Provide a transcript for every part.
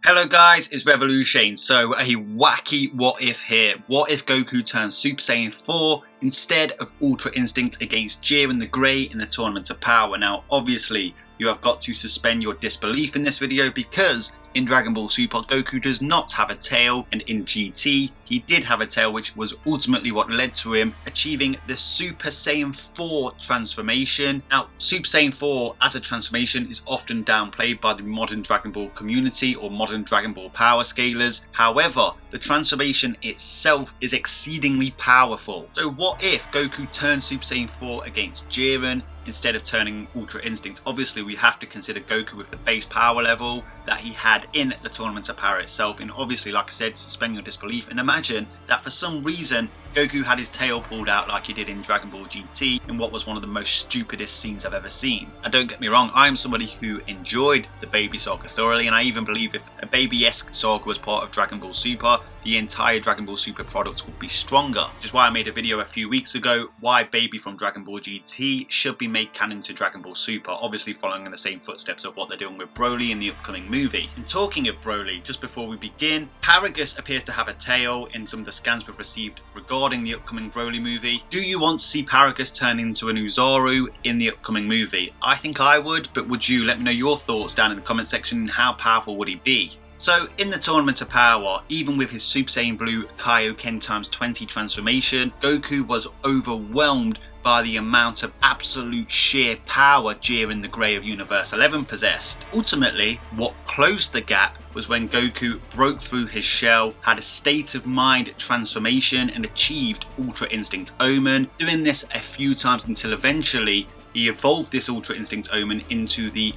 Hello guys, it's Revolution. So a wacky what if here. What if Goku turns Super Saiyan 4 instead of Ultra Instinct against Jiren the Grey in the Tournament of Power? Now obviously you have got to suspend your disbelief in this video because in Dragon Ball Super Goku does not have a tail, and in GT he did have a tail, which was ultimately what led to him achieving the Super Saiyan 4 transformation. Now Super Saiyan 4 as a transformation is often downplayed by the modern Dragon Ball community or modern Dragon Ball power scalers. However, the transformation itself is exceedingly powerful. So what if Goku turns Super Saiyan 4 against Jiren instead of turning Ultra Instinct? Obviously we have to consider Goku with the base power level that he had in the Tournament of Power itself, and obviously, like I said, suspend your disbelief and imagine that for some reason Goku had his tail pulled out like he did in Dragon Ball GT in what was one of the most stupidest scenes I've ever seen. And don't get me wrong, I am somebody who enjoyed the Baby Saga thoroughly, and I even believe if a Baby-esque saga was part of Dragon Ball Super, the entire Dragon Ball Super product would be stronger. Which is why I made a video a few weeks ago why Baby from Dragon Ball GT should be made canon to Dragon Ball Super, obviously following in the same footsteps of what they're doing with Broly in the upcoming movie. And talking of Broly, just before we begin, Paragus appears to have a tail in some of the scans we've received regarding the upcoming Broly movie. Do you want to see Paragus turn into an Oozora in the upcoming movie? I think I would, but would you? Let me know your thoughts down in the comment section, and how powerful would he be? So in the Tournament of Power, even with his Super Saiyan Blue Kaioken times 20 transformation, Goku was overwhelmed by the amount of absolute sheer power Jiren the Grey of Universe 11 possessed. Ultimately, what closed the gap was when Goku broke through his shell, had a state of mind transformation and achieved Ultra Instinct Omen, doing this a few times until eventually he evolved this Ultra Instinct Omen into the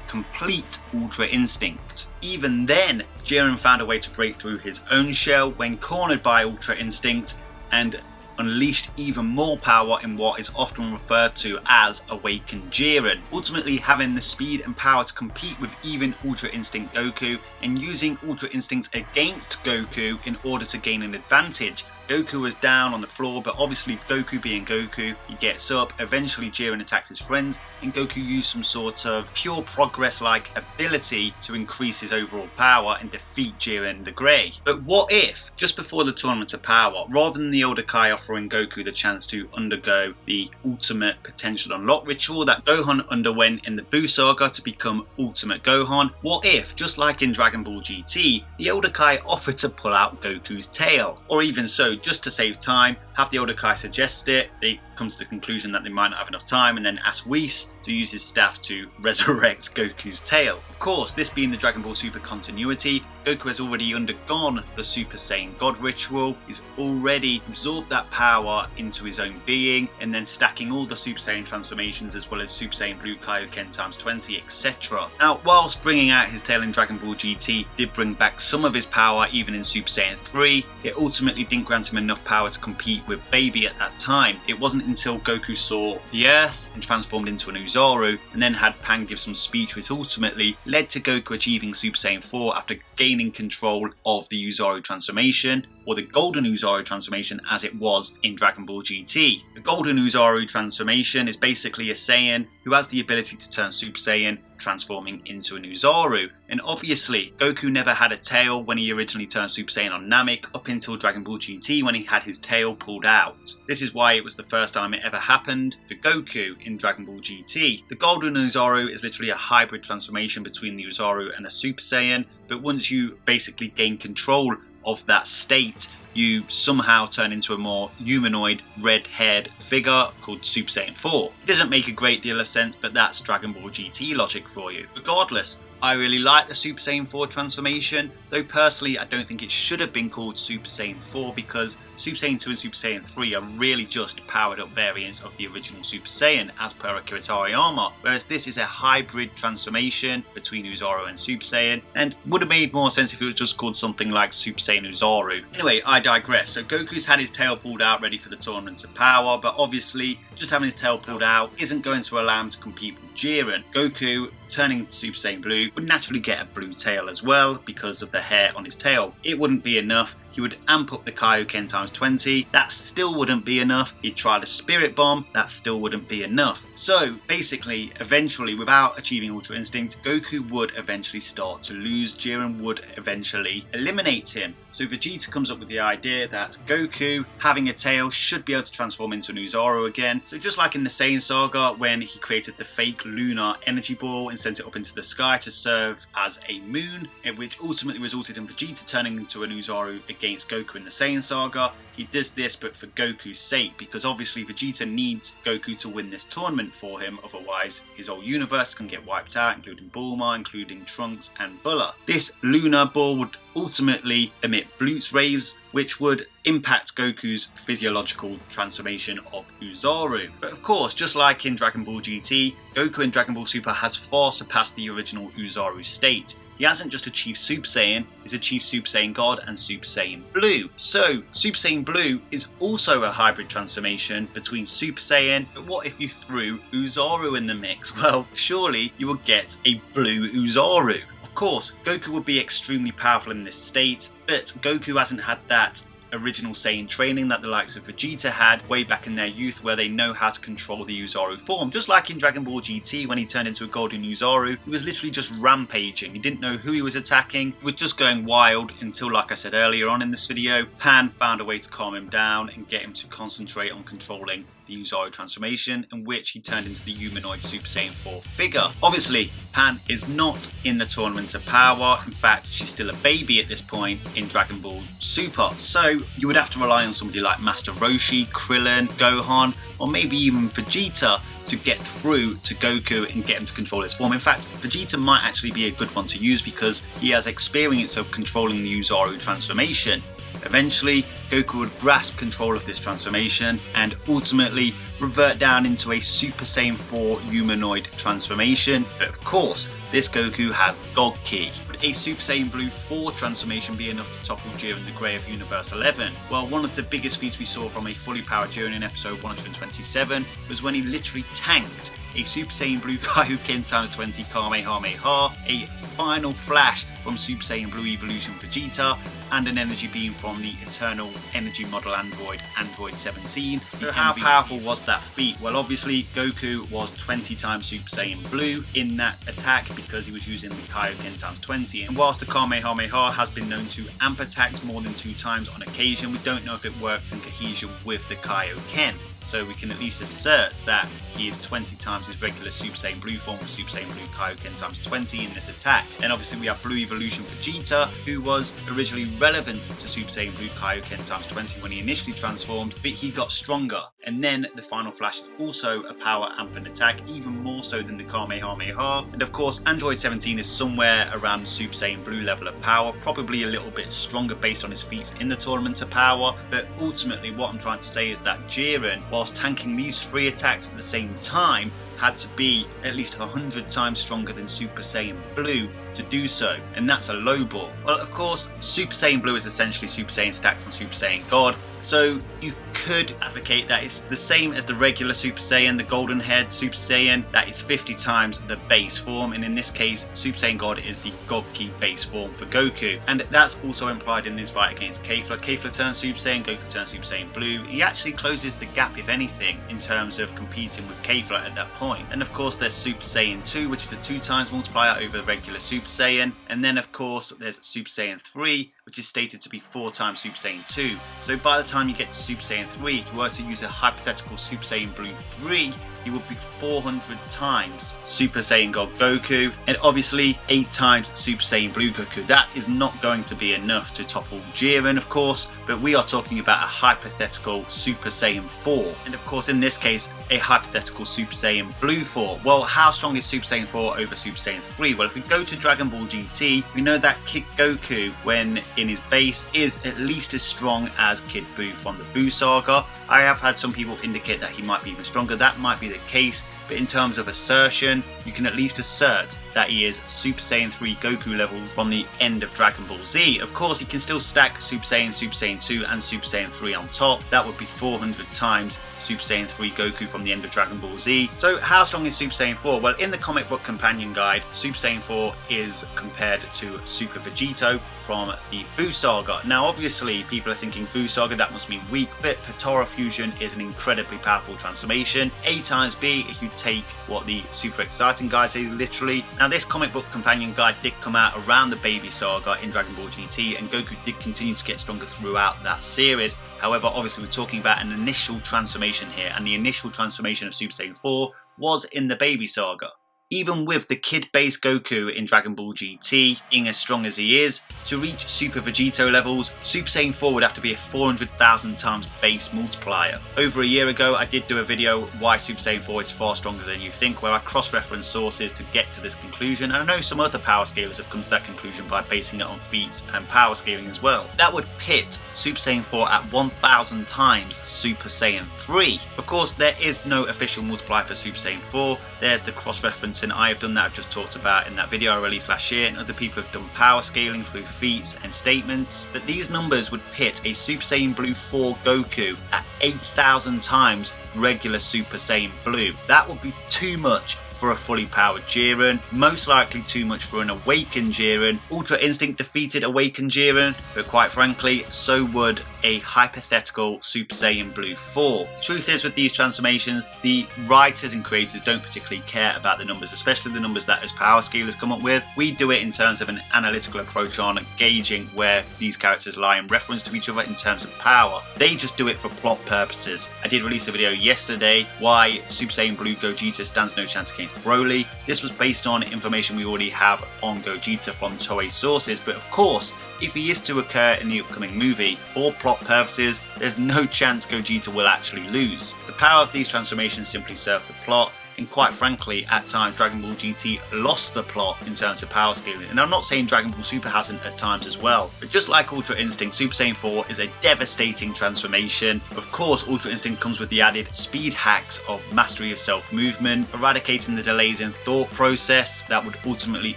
complete Ultra Instinct. Even then, Jiren found a way to break through his own shell when cornered by Ultra Instinct and unleashed even more power in what is often referred to as Awakened Jiren, ultimately having the speed and power to compete with even Ultra Instinct Goku and using Ultra Instinct against Goku in order to gain an advantage. Goku was down on the floor, but obviously Goku being Goku, he gets up, eventually Jiren attacks his friends, and Goku used some sort of pure progress-like ability to increase his overall power and defeat Jiren the Grey. But what if, just before the Tournament of Power, rather than the Elder Kai offering Goku the chance to undergo the Ultimate Potential Unlock ritual that Gohan underwent in the Buu Saga to become Ultimate Gohan, what if, just like in Dragon Ball GT, the Elder Kai offered to pull out Goku's tail? Or even so, just to save time, have the Elder Kai suggest it, they come to the conclusion that they might not have enough time, and then ask Whis to use his staff to resurrect Goku's tail. Of course, this being the Dragon Ball Super continuity, Goku has already undergone the Super Saiyan God ritual, he's already absorbed that power into his own being, and then stacking all the Super Saiyan transformations as well as Super Saiyan Blue Kaioken times 20, etc. Now, whilst bringing out his tail in Dragon Ball GT did bring back some of his power even in Super Saiyan 3, it ultimately didn't grant him enough power to compete with Baby at that time. It wasn't until Goku saw the Earth and transformed into an Oozora, and then had Pan give some speech which ultimately led to Goku achieving Super Saiyan 4 after gaining control of the Oozora transformation, or the Golden Oozora transformation as it was in Dragon Ball GT. The Golden Oozora transformation is basically a Saiyan who has the ability to turn Super Saiyan, transforming into an Oozora. And obviously, Goku never had a tail when he originally turned Super Saiyan on Namek up until Dragon Ball GT when he had his tail pulled out. This is why it was the first time it ever happened for Goku in Dragon Ball GT. The Golden Oozora is literally a hybrid transformation between the Oozora and a Super Saiyan, but once you basically gain control of that state, you somehow turn into a more humanoid, red-haired figure called Super Saiyan 4. It doesn't make a great deal of sense, but that's Dragon Ball GT logic for you. Regardless, I really like the Super Saiyan 4 transformation, though personally I don't think it should have been called Super Saiyan 4 because Super Saiyan 2 and Super Saiyan 3 are really just powered up variants of the original Super Saiyan as per Akira Toriyama, whereas this is a hybrid transformation between Oozora and Super Saiyan, and would have made more sense if it was just called something like Super Saiyan Oozora. Anyway, I digress. So Goku's had his tail pulled out ready for the Tournament of Power, but obviously just having his tail pulled out isn't going to allow him to compete with Jiren. Goku turning to Super Saiyan Blue, would naturally get a blue tail as well because of the hair on his tail. It wouldn't be enough. He would amp up the Kaioken times 20. That still wouldn't be enough. He'd try the Spirit Bomb. That still wouldn't be enough. So basically, eventually, without achieving Ultra Instinct, Goku would eventually start to lose. Jiren would eventually eliminate him. So Vegeta comes up with the idea that Goku, having a tail, should be able to transform into an Oozora again. So just like in the Saiyan saga, when he created the fake lunar energy ball and sent it up into the sky to serve as a moon, which ultimately resulted in Vegeta turning into an Oozora against Goku in the Saiyan saga. He does this but for Goku's sake, because obviously Vegeta needs Goku to win this tournament for him, otherwise his whole universe can get wiped out, including Bulma, including Trunks and Bulla. This lunar ball would ultimately emit Blutz rays, which would impact Goku's physiological transformation of Oozora. But of course, just like in Dragon Ball GT, Goku in Dragon Ball Super has far surpassed the original Oozora state. He hasn't just achieved Super Saiyan, he's achieved Super Saiyan God and Super Saiyan Blue. So, Super Saiyan Blue is also a hybrid transformation between Super Saiyan, but what if you threw Oozora in the mix? Well, surely you would get a blue Oozora. Of course, Goku would be extremely powerful in this state, but Goku hasn't had that original Saiyan training that the likes of Vegeta had way back in their youth, where they know how to control the Oozora form. Just like in Dragon Ball GT, when he turned into a golden Oozora, he was literally just rampaging. He didn't know who he was attacking. He was just going wild until, like I said earlier on in this video, Pan found a way to calm him down and get him to concentrate on controlling the Oozora transformation, in which he turned into the humanoid Super Saiyan 4 figure. Obviously, Pan is not in the Tournament of Power. In fact, she's still a baby at this point in Dragon Ball Super. So you would have to rely on somebody like Master Roshi, Krillin, Gohan, or maybe even Vegeta to get through to Goku and get him to control his form. In fact, Vegeta might actually be a good one to use because he has experience of controlling the Oozora transformation. Eventually, Goku would grasp control of this transformation and ultimately revert down into a Super Saiyan 4 humanoid transformation. But of course, this Goku has God Ki. Would a Super Saiyan Blue 4 transformation be enough to topple Jiren the Grey of Universe 11? Well, one of the biggest feats we saw from a fully powered Jiren in episode 127 was when he literally tanked a Super Saiyan Blue Kaioken times 20 Kamehameha, a final flash from Super Saiyan Blue Evolution Vegeta, and an energy beam from the Eternal Energy Model Android 17. So how powerful was that feat? Well, obviously Goku was 20 times Super Saiyan Blue in that attack because he was using the Kaioken times 20. And whilst the Kamehameha has been known to amp attacks more than 2 times on occasion, we don't know if it works in cohesion with the Kaioken. So we can at least assert that he is 20 times his regular Super Saiyan Blue form with Super Saiyan Blue Kaioken times 20 in this attack. Then obviously we have Blue Evolution Vegeta, who was originally relevant to Super Saiyan Blue Kaioken times 20 when he initially transformed, but he got stronger. And then the Final Flash is also a power amping attack, even more so than the Kamehameha. And of course, Android 17 is somewhere around Super Saiyan Blue level of power, probably a little bit stronger based on his feats in the Tournament of Power. But ultimately what I'm trying to say is that Jiren, whilst tanking these 3 attacks at the same time, had to be at least 100 times stronger than Super Saiyan Blue to do so, and that's a low ball. Well, of course, Super Saiyan Blue is essentially Super Saiyan stacks on Super Saiyan God, so you could advocate that it's the same as the regular Super Saiyan, the golden haired Super Saiyan, that is 50 times the base form, and in this case, Super Saiyan God is the God Ki base form for Goku, and that's also implied in this fight against Kefla. Kefla turns Super Saiyan, Goku turns Super Saiyan Blue. He actually closes the gap, if anything, in terms of competing with Kefla at that point. And of course, there's Super Saiyan 2, which is a 2 times multiplier over the regular Super Saiyan, and then of course there's Super Saiyan 3, which is stated to be 4 times Super Saiyan 2. So by the time you get to Super Saiyan 3, if you were to use a hypothetical Super Saiyan Blue 3, he would be 400 times Super Saiyan God Goku, and obviously 8 times Super Saiyan Blue Goku. That is not going to be enough to topple Jiren, of course, but we are talking about a hypothetical Super Saiyan 4. And of course, in this case, a hypothetical Super Saiyan Blue 4. Well, how strong is Super Saiyan 4 over Super Saiyan 3? Well, if we go to Dragon Ball GT, we know that Kid Goku, when in his base, is at least as strong as Kid Buu from the Buu saga. I have had some people indicate that he might be even stronger. That might be the case, but in terms of assertion, you can at least assert that he is Super Saiyan 3 Goku levels from the end of Dragon Ball Z. Of course, he can still stack Super Saiyan, Super Saiyan 2 and Super Saiyan 3 on top. That would be 400 times Super Saiyan 3 Goku from the end of Dragon Ball Z. So how strong is Super Saiyan 4? Well, in the comic book companion guide, Super Saiyan 4 is compared to Super Vegito from the Buu Saga. Now obviously people are thinking Buu Saga, that must mean weak, but Potara Fusion is an incredibly powerful transformation. A times B if you take what the Super Exciting guy says literally. Now this comic book companion guide did come out around the Baby Saga in Dragon Ball GT, and Goku did continue to get stronger throughout that series. However, obviously we're talking about an initial transformation here, and the initial transformation of Super Saiyan 4 was in the Baby Saga. Even with the kid-based Goku in Dragon Ball GT being as strong as he is, to reach Super Vegito levels, Super Saiyan 4 would have to be a 400,000 times base multiplier. Over a year ago, I did do a video why Super Saiyan 4 is far stronger than you think, where I cross-reference sources to get to this conclusion, and I know some other power scalers have come to that conclusion by basing it on feats and power scaling as well. That would pit Super Saiyan 4 at 1,000 times Super Saiyan 3. Of course, there is no official multiplier for Super Saiyan 4. There's the cross-reference I have done that I've just talked about in that video I released last year, and other people have done power scaling through feats and statements, but these numbers would pit a Super Saiyan Blue 4 Goku at 8,000 times regular Super Saiyan Blue. That would be too much for a fully powered Jiren, most likely too much for an awakened Jiren. Ultra Instinct defeated awakened Jiren, but quite frankly, so would a hypothetical Super Saiyan Blue 4. Truth is, with these transformations, the writers and creators don't particularly care about the numbers, especially the numbers that us power scalers come up with. We do it in terms of an analytical approach on gauging where these characters lie in reference to each other in terms of power. They just do it for plot purposes. I did release a video yesterday why Super Saiyan Blue Gogeta stands no chance against Broly. This was based on information we already have on Gogeta from Toei sources, but of course, if he is to occur in the upcoming movie, for plot purposes, there's no chance Gogeta will actually lose. The power of these transformations simply serve the plot, and quite frankly, at times Dragon Ball GT lost the plot in terms of power scaling. And I'm not saying Dragon Ball Super hasn't at times as well, but just like Ultra Instinct, Super Saiyan 4 is a devastating transformation. Of course, Ultra Instinct comes with the added speed hacks of mastery of self-movement, eradicating the delays in thought process that would ultimately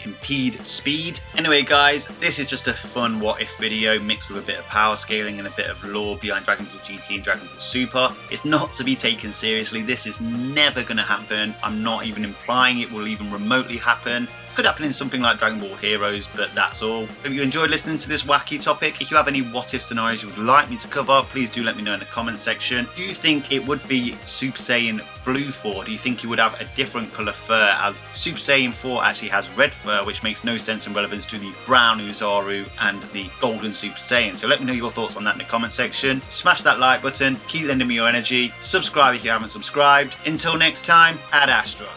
impede speed. Anyway guys, this is just a fun what if video mixed with a bit of power scaling and a bit of lore behind Dragon Ball GT and Dragon Ball Super. It's not to be taken seriously, this is never going to happen. I'm not even implying it will even remotely happen. Could happen in something like Dragon Ball Heroes, but that's all. Hope you enjoyed listening to this wacky topic. If you have any what if scenarios you would like me to cover, please do let me know in the comment section. Do you think it would be Super Saiyan Blue 4? Do you think he would have a different colour fur, as Super Saiyan 4 actually has red fur, which makes no sense in relevance to the brown Oozora and the golden Super Saiyan? So let me know your thoughts on that in the comment section. Smash that like button, keep lending me your energy, subscribe if you haven't subscribed. Until next time, Ad Astra.